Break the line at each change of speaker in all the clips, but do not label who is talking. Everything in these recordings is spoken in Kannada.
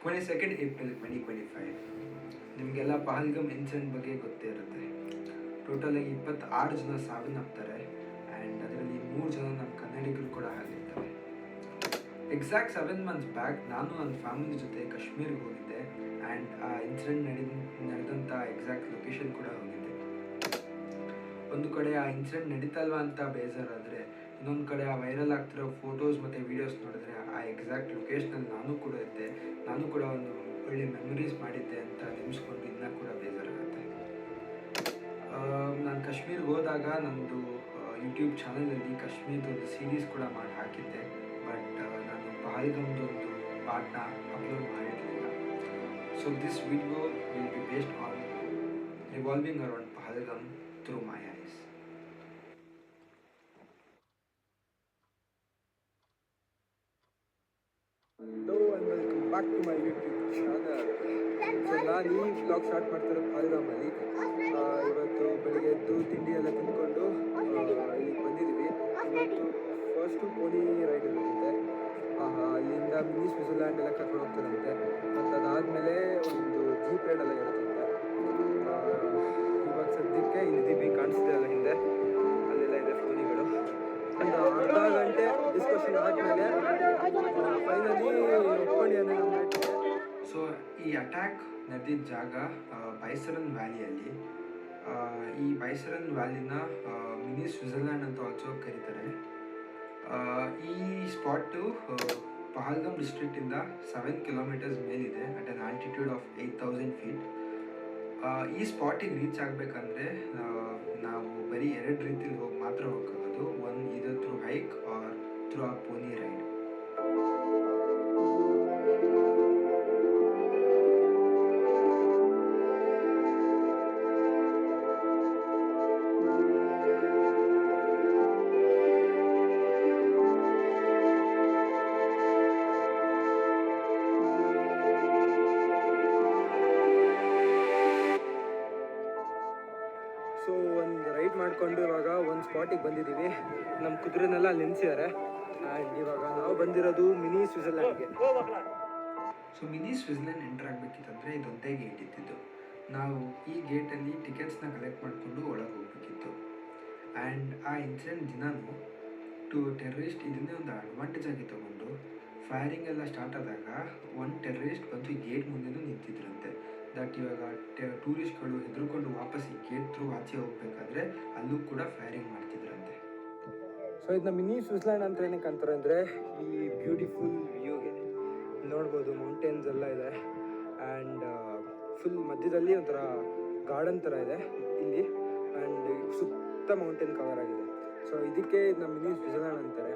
22nd April 2025. ನಿಮಗೆಲ್ಲ ಪಹಲ್ಗಮ್ ಇನ್ಸಿಡೆಂಟ್ ಬಗ್ಗೆ ಗೊತ್ತೇ ಇರುತ್ತೆ. ಟೋಟಲಾಗಿ 26 ಜನ ಸಾವನ್ನಪ್ತಾರೆ ಆ್ಯಂಡ್ ಅದರಲ್ಲಿ 3 ಜನ ನಮ್ಮ ಕನ್ನಡಿಗರು ಕೂಡ ಆಗಿರ್ತಾರೆ. ಎಕ್ಸಾಕ್ಟ್ 7 months ಬ್ಯಾಕ್ ನಾನು ನನ್ನ ಫ್ಯಾಮಿಲಿ ಜೊತೆ ಕಾಶ್ಮೀರಿಗೆ ಹೋಗಿದ್ದೆ ಆ್ಯಂಡ್ ಆ ಇನ್ಸಿಡೆಂಟ್ ನಡೆದಂಥ ಎಕ್ಸಾಕ್ಟ್ ಲೊಕೇಶನ್ ಕೂಡ ಹೋಗಿದ್ದೆ. ಒಂದು ಕಡೆ ಆ ಇನ್ಸಿಡೆಂಟ್ ನಡೀತಲ್ವಾ ಅಂತ ಬೇಜಾರಾದರೆ, ಇನ್ನೊಂದು ಕಡೆ ಆ ವೈರಲ್ ಆಗ್ತಿರೋ ಫೋಟೋಸ್ ಮತ್ತು ವೀಡಿಯೋಸ್ ನೋಡಿದ್ರೆ ಆ ಎಕ್ಸಾಕ್ಟ್ ಲೊಕೇಶನಲ್ಲಿ ನಾನು ಕೂಡ ಇದ್ದೆ, ನಾನು ಕೂಡ ಒಂದು ಒಳ್ಳೆ ಮೆಮೊರೀಸ್ ಮಾಡಿದ್ದೆ ಅಂತ ನೆನೆಸ್ಕೊಂಡು ಇನ್ನೂ ಕೂಡ ಬೇಜಾರಾಗುತ್ತೆ. ನಾನು ಕಾಶ್ಮೀರ್ಗೆ ಹೋದಾಗ ನಂದು ಯೂಟ್ಯೂಬ್ ಚಾನಲಲ್ಲಿ ಕಾಶ್ಮೀರದ ಒಂದು ಸೀರೀಸ್ ಕೂಡ ಮಾಡಿ ಹಾಕಿದ್ದೆ, ಬಟ್ ನಾನು ಪಹಲ್ಗಮ್ದು ಒಂದು ಪಾರ್ಟ್ನ ಅಪ್ಲೋಡ್ ಮಾಡಿರಲಿಲ್ಲ. So this video will be based on revolving around Pahalgam through my eyes.
Hello and welcome back to my YouTube channel. So ನಾನು ಈ ವ್ಲಾಗ್ ಸ್ಟಾರ್ಟ್ ಮಾಡ್ತಿರೋದು ಪಹಲ್ಗಾಮಲ್ಲಿ. ಇವತ್ತು ಬೆಳಿಗ್ಗೆ ಎದ್ದು ತಿಂಡಿ ಎಲ್ಲ ತಿಂದ್ಕೊಂಡು ಇಲ್ಲಿಗೆ ಬಂದಿದ್ದೀವಿ. ಇವತ್ತು ಫಸ್ಟು ಪೋನಿ ರೈಡ್ ಇರುತ್ತೆ, ಅಲ್ಲಿಂದ ಮಿನಿ ಸ್ವಿಟ್ಜರ್ಲ್ಯಾಂಡ್ ಎಲ್ಲ ಕರ್ಕೊಂಡು ಹೋಗ್ತಾರಂತೆ, ಮತ್ತು ಅದಾದಮೇಲೆ ಒಂದು ಜೀಪ್ ರೈಡ್ ಎಲ್ಲ ಇರುತ್ತಂತೆ. ಇವಾಗ ಸದ್ಯಕ್ಕೆ ಇಲ್ಲಿದ್ದೀವಿ, ಕಾಣಿಸ್ತಾ ಇಲ್ಲ ಹಿಂದೆ, ಅಲ್ಲೆಲ್ಲ ಇದೆ ಪೋನಿಗಳು. ಒಂದು ಅರ್ಧ ಗಂಟೆ ಡಿಸ್ಕಷನ್ ಆದಮೇಲೆ ಫೈನಲಿ ಒಪ್ಕೊಂಡು.
ಸೊ ಈ ಅಟ್ಯಾಕ್ ನಡೆದಿದ್ದ ಜಾಗ ಬೈಸರನ್ ವ್ಯಾಲಿಯಲ್ಲಿ. ಈ ಬೈಸರನ್ ವ್ಯಾಲಿನ ಮಿನಿ ಸ್ವಿಟ್ಜರ್ಲ್ಯಾಂಡ್ ಅಂತ ಆಲ್ಸೋ ಕರೀತಾರೆ. ಈ ಸ್ಪಾಟು ಪಹಲ್ಗಮ್ ಡಿಸ್ಟ್ರಿಕ್ಟಿಂದ 7 kilometers ಮೇಲಿದೆ at an altitude of 8,000 feet. ಈ ಸ್ಪಾಟಿಗೆ ರೀಚ್ ಆಗಬೇಕಂದ್ರೆ ನಾವು ಬರೀ 2 ರೀತಿಲಿ ಮಾತ್ರ ಹೋಗೋದು. ಒನ್ ಇದರ್ ಥ್ರೂ ಹೈಕ್ ಆರ್ ಥ್ರೂ ಆ ಪೋನಿ ರೈಡ್.
ಸೊ ಒಂದು ರೈಡ್ ಮಾಡಿಕೊಂಡು ಇವಾಗ ಒಂದು ಸ್ಪಾಟಿಗೆ ಬಂದಿದ್ದೀವಿ. ನಮ್ಮ ಕುದುರೆನೆಲ್ಲ ಅಲ್ಲಿ ನಿಲ್ಲಿಸಿದ್ದಾರೆ ಆ್ಯಂಡ್ ಇವಾಗ ನಾವು ಬಂದಿರೋದು ಮಿನಿ ಸ್ವಿಟ್ಜರ್ಲ್ಯಾಂಡ್ಗೆ.
ಸೊ ಮಿನಿ ಸ್ವಿಟ್ಜರ್ಲ್ಯಾಂಡ್ ಎಂಟರ್ ಆಗಬೇಕಿತ್ತಂದರೆ ಇದೊಂದೇ ಗೇಟ್ ಇದ್ದಿದ್ದು. ನಾವು ಈ ಗೇಟಲ್ಲಿ ಟಿಕೆಟ್ಸ್ನ ಕಲೆಕ್ಟ್ ಮಾಡಿಕೊಂಡು ಒಳಗೆ ಹೋಗ್ಬೇಕಿತ್ತು. ಆ್ಯಂಡ್ ಆ ಇನ್ಸಿಡೆಂಟ್ ದಿನಾನು ಟೆರರಿಸ್ಟ್ ಇದನ್ನೇ ಒಂದು ಅಡ್ವಾಂಟೇಜ್ ಆಗಿ ತೊಗೊಂಡು ಫೈರಿಂಗ್ ಎಲ್ಲ ಸ್ಟಾರ್ಟ್ ಆದಾಗ ಒಂದು ಟೆರರಿಸ್ಟ್ ಬಂದು ಈ ಗೇಟ್ ಮುಂದೆನೂ ನಿಂತಿದ್ರಂತೆ. ದಟ್ ಇವಾಗ ಟೂರಿಸ್ಟ್ಗಳು ಹೆದರ್ಕೊಂಡು ವಾಪಸ್ ಈ ಗೇಟ್ ಥ್ರೂ ಆಚೆ ಹೋಗ್ಬೇಕಾದ್ರೆ ಅಲ್ಲೂ ಕೂಡ ಫೈರಿಂಗ್ ಮಾಡ್ತಿದ್ರಂತೆ.
ಸೊ ಇದನ್ನ ಮಿನಿ ಸ್ವಿಟ್ಜರ್ಲ್ಯಾಂಡ್ ಅಂತ ಏನಕ್ಕೆ ಅಂತಾರೆ ಅಂದರೆ ಈ ಬ್ಯೂಟಿಫುಲ್ ವ್ಯೂಗೆ ನೋಡ್ಬೋದು, ಮೌಂಟೇನ್ಸ್ ಎಲ್ಲ ಇದೆ ಆ್ಯಂಡ್ ಫುಲ್ ಮಧ್ಯದಲ್ಲಿ ಒಂಥರ ಗಾರ್ಡನ್ ಥರ ಇದೆ ಇಲ್ಲಿ, ಆ್ಯಂಡ್ ಸುತ್ತ ಮೌಂಟೇನ್ ಕವರ್ ಆಗಿದೆ. ಸೊ ಇದಕ್ಕೆ ಇದನ್ನ ಮಿನಿ ಸ್ವಿಟ್ಜರ್ಲ್ಯಾಂಡ್ ಅಂತಾರೆ.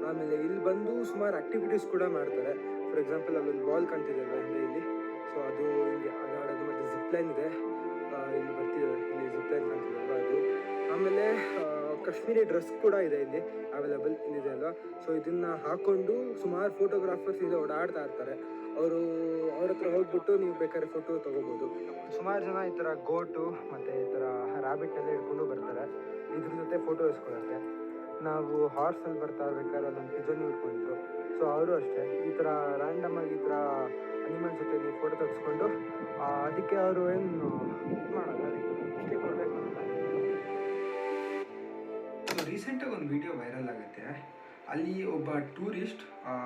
ಆಮೇಲೆ ಇಲ್ಲಿ ಬಂದು ಸುಮಾರು ಆ್ಯಕ್ಟಿವಿಟೀಸ್ ಕೂಡ ಮಾಡ್ತಾರೆ. ಫಾರ್ ಎಕ್ಸಾಂಪಲ್ ಅಲ್ಲೊಂದು ಬಾಲ್ ಕಾಣ್ತಿದೆ ಹಿಂದೆ ಇಲ್ಲಿ, ಸೊ ಅದು ಹಿಂಗೆ ಆಡೋದು, ಮತ್ತು ಜಿಪ್ಲೈನ್ ಇದೆ ಇಲ್ಲಿ ಬರ್ತಿದ್ದಾರೆ, ಇಲ್ಲಿ ಜಿಪ್ಲೈನ್ ಕಾಣ್ತಿದಲ್ವ ಅದು. ಆಮೇಲೆ ಕಾಶ್ಮೀರಿ ಡ್ರೆಸ್ ಕೂಡ ಇದೆ ಇಲ್ಲಿ ಅವೈಲೇಬಲ್ ಇಲ್ಲಿದೆ ಅಲ್ವಾ. ಸೊ ಇದನ್ನು ಹಾಕ್ಕೊಂಡು ಸುಮಾರು ಫೋಟೋಗ್ರಾಫರ್ಸ್ ಇಲ್ಲಿ ಓಡಾಡ್ತಾ ಇರ್ತಾರೆ. ಅವ್ರ ಹತ್ರ ಹೋಗ್ಬಿಟ್ಟು ನೀವು ಬೇಕಾದ್ರೆ ಫೋಟೋ ತೊಗೋಬೋದು. ಸುಮಾರು ಜನ ಈ ಥರ ಗೋಟು ಮತ್ತು ಈ ಥರ ರ್ಯಾಬಿಟ್ ಎಲ್ಲ ಇಟ್ಕೊಂಡು ಬರ್ತಾರೆ, ಇದ್ರ ಜೊತೆ ಫೋಟೋ ಇಸ್ಕೊಳ್ಳೋಕ್ಕೆ. ನಾವು ಹಾರ್ಸಲ್ಲಿ ಬರ್ತಾ ಇರ್ಬೇಕಾದ್ರೆ ಅಲ್ಲೊಂದು ಪಿಜನ್ ಇಟ್ಕೊಂಡಿದ್ರು. ಸೊ ಅವರು ಅಷ್ಟೇ ಈ ಥರ ರ್ಯಾಂಡಮಾಗಿ ಈ ಥರ ಅನಿಮಲ್ಸ್ ಜೊತೆ ನೀವು ಫೋಟೋ ತೆಗೆಸ್ಕೊಂಡು ಅದಕ್ಕೆ ಅವರು ಏನು ಮಾಡೋದು, ಅದಕ್ಕೆ ಇಷ್ಟೇ ಕೊಡಬೇಕು ಅಂತ.
ಸೊ ರೀಸೆಂಟಾಗಿ ಒಂದು ವಿಡಿಯೋ ವೈರಲ್ ಆಗುತ್ತೆ. ಅಲ್ಲಿ ಒಬ್ಬ ಟೂರಿಸ್ಟ್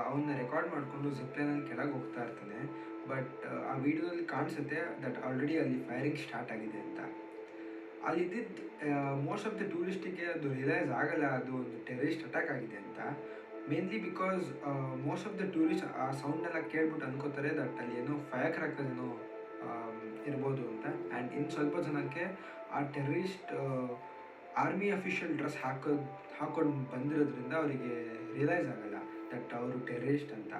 ಅವನ್ನ ರೆಕಾರ್ಡ್ ಮಾಡಿಕೊಂಡು ಜಿಪ್ಲೈನಲ್ಲಿ ಕೆಳಗೆ ಹೋಗ್ತಾ ಇರ್ತಾನೆ. ಬಟ್ ಆ ವಿಡಿಯೋದಲ್ಲಿ ಕಾಣಿಸುತ್ತೆ ದಟ್ ಆಲ್ರೆಡಿ ಅಲ್ಲಿ ಫೈರಿಂಗ್ ಸ್ಟಾರ್ಟ್ ಆಗಿದೆ ಅಂತ. ಅಲ್ಲಿದ್ದಿದ್ದು ಮೋಸ್ಟ್ ಆಫ್ ದ ಟೂರಿಸ್ಟಿಗೆ ಅದು ರಿಯಲೈಸ್ ಆಗಲ್ಲ ಅದು ಒಂದು ಟೆರರಿಸ್ಟ್ ಅಟ್ಯಾಕ್ ಆಗಿದೆ ಅಂತ. Mainly because most of the tourist ಆ ಸೌಂಡೆಲ್ಲ ಕೇಳ್ಬಿಟ್ಟು ಅನ್ಕೋತಾರೆ ದಟ್ ಅಲ್ಲಿ ಏನೋ ಫೈರ್ ಕ್ರ್ಯಾಕರ್ಸ್ ಏನೋ ಇರ್ಬೋದು ಅಂತ. ಆ್ಯಂಡ್ ಇನ್ನು ಸ್ವಲ್ಪ ಜನಕ್ಕೆ ಆ ಟೆರರಿಸ್ಟ್ ಆರ್ಮಿ ಅಫಿಷಿಯಲ್ ಡ್ರೆಸ್ ಹಾಕೊಂಡು ಬಂದಿರೋದ್ರಿಂದ ಅವರಿಗೆ ರಿಯಲೈಸ್ ಆಗಲ್ಲ ದಟ್ ಅವರು ಟೆರರಿಸ್ಟ್ ಅಂತ.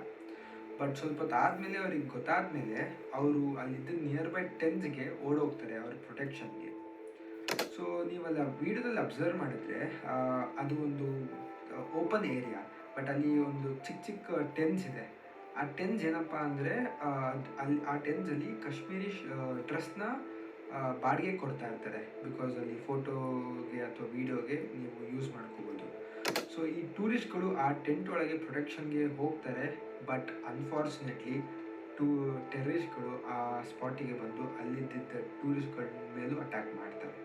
ಬಟ್ ಸ್ವಲ್ಪ ಹೊತ್ತು ಆದಮೇಲೆ ಅವ್ರಿಗೆ ಗೊತ್ತಾದಮೇಲೆ ಅವರು ಅಲ್ಲಿದ್ದ ನಿಯರ್ ಬೈ ಟೆನ್ಸ್ಗೆ ಓಡೋಗ್ತಾರೆ ಅವ್ರ ಪ್ರೊಟೆಕ್ಷನ್ಗೆ. ಸೊ ನೀವಲ್ಲ ವೀಡಿಯೋದಲ್ಲಿ ಅಬ್ಸರ್ವ್ ಮಾಡಿದ್ರೆ ಅದು ಒಂದು ಓಪನ್ ಏರಿಯಾ, ಬಟ್ ಅಲ್ಲಿ ಒಂದು ಚಿಕ್ಕ ಚಿಕ್ಕ ಟೆನ್ಸ್ ಇದೆ. ಆ ಟೆನ್ಸ್ ಏನಪ್ಪ ಅಂದರೆ ಅಲ್ಲಿ ಆ ಟೆನ್ಸಲ್ಲಿ ಕಾಶ್ಮೀರಿ ಡ್ರೆಸ್ನ ಬಾಡಿಗೆ ಕೊಡ್ತಾ ಇರ್ತಾರೆ, ಬಿಕಾಸ್ ಅಲ್ಲಿ ಫೋಟೋಗೆ ಅಥವಾ ವೀಡಿಯೋಗೆ ನೀವು ಯೂಸ್ ಮಾಡ್ಕೋಬೋದು. ಸೊ ಈ ಟೂರಿಸ್ಟ್ಗಳು ಆ ಟೆಂಟ್ ಒಳಗೆ ಪ್ರೊಟೆಕ್ಷನ್ಗೆ ಹೋಗ್ತಾರೆ, ಬಟ್ ಅನ್ಫಾರ್ಚುನೇಟ್ಲಿ ಟೆರರಿಸ್ಟ್ಗಳು ಆ ಸ್ಪಾಟಿಗೆ ಬಂದು ಅಲ್ಲಿದ್ದ ಟೂರಿಸ್ಟ್ಗಳ ಮೇಲೂ ಅಟ್ಯಾಕ್ ಮಾಡ್ತಾರೆ.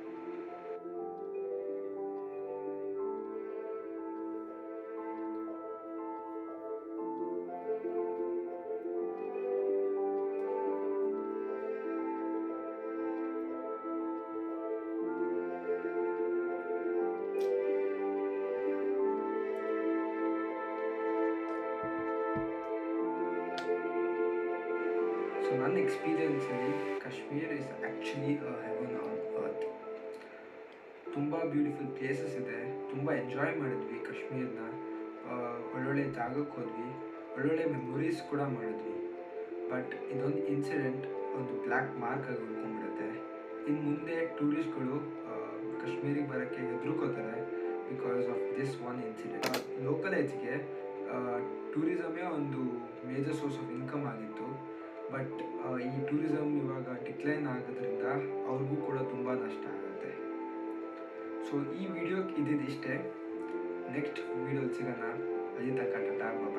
ಸೊ ನನ್ನ ಎಕ್ಸ್ಪೀರಿಯನ್ಸಲ್ಲಿ Kashmir is actually a heaven on earth. ತುಂಬ ಬ್ಯೂಟಿಫುಲ್ ಪ್ಲೇಸಸ್ ಇದೆ, ತುಂಬ ಎಂಜಾಯ್ ಮಾಡಿದ್ವಿ ಕಾಶ್ಮೀರನ. ಒಳ್ಳೊಳ್ಳೆ ಜಾಗಕ್ಕೆ ಹೋದ್ವಿ, ಒಳ್ಳೊಳ್ಳೆ ಮೆಮೊರೀಸ್ ಕೂಡ ಮಾಡಿದ್ವಿ. ಬಟ್ ಇದೊಂದು ಇನ್ಸಿಡೆಂಟ್ ಒಂದು ಬ್ಲ್ಯಾಕ್ ಮಾರ್ಕ್ ಆಗಿ ಉಳ್ಕೊಂಡ್ಬಿಡುತ್ತೆ. ಇನ್ನು ಮುಂದೆ ಟೂರಿಸ್ಟ್ಗಳು ಕಾಶ್ಮೀರಿಗೆ ಬರೋಕ್ಕೆ ಹೆದರ್ಕೋತಾರೆ because of this one incident. Local ಏಜ್ಗೆ ಟೂರಿಸಮೇ ಒಂದು ಮೇಜರ್ ಸೋರ್ಸ್ ಆಫ್ ಇನ್ಕಮ್ ಆಗಿತ್ತು. ಬಟ್ ಈ ಟೂರಿಸಮ್ ಇವಾಗ ಡಿಕ್ಲೈನ್ ಆಗೋದ್ರಿಂದ ಅವ್ರಿಗೂ ಕೂಡ ತುಂಬ ನಷ್ಟ ಆಗುತ್ತೆ. ಸೊ ಈ ವಿಡಿಯೋಕ್ಕೆ ಇದಿಷ್ಟೇ. ನೆಕ್ಸ್ಟ್ ವಿಡಿಯೋ ಸಿಗೋಣ. ಅಲ್ಲಿ ತನಕ ಟಾಟಾ.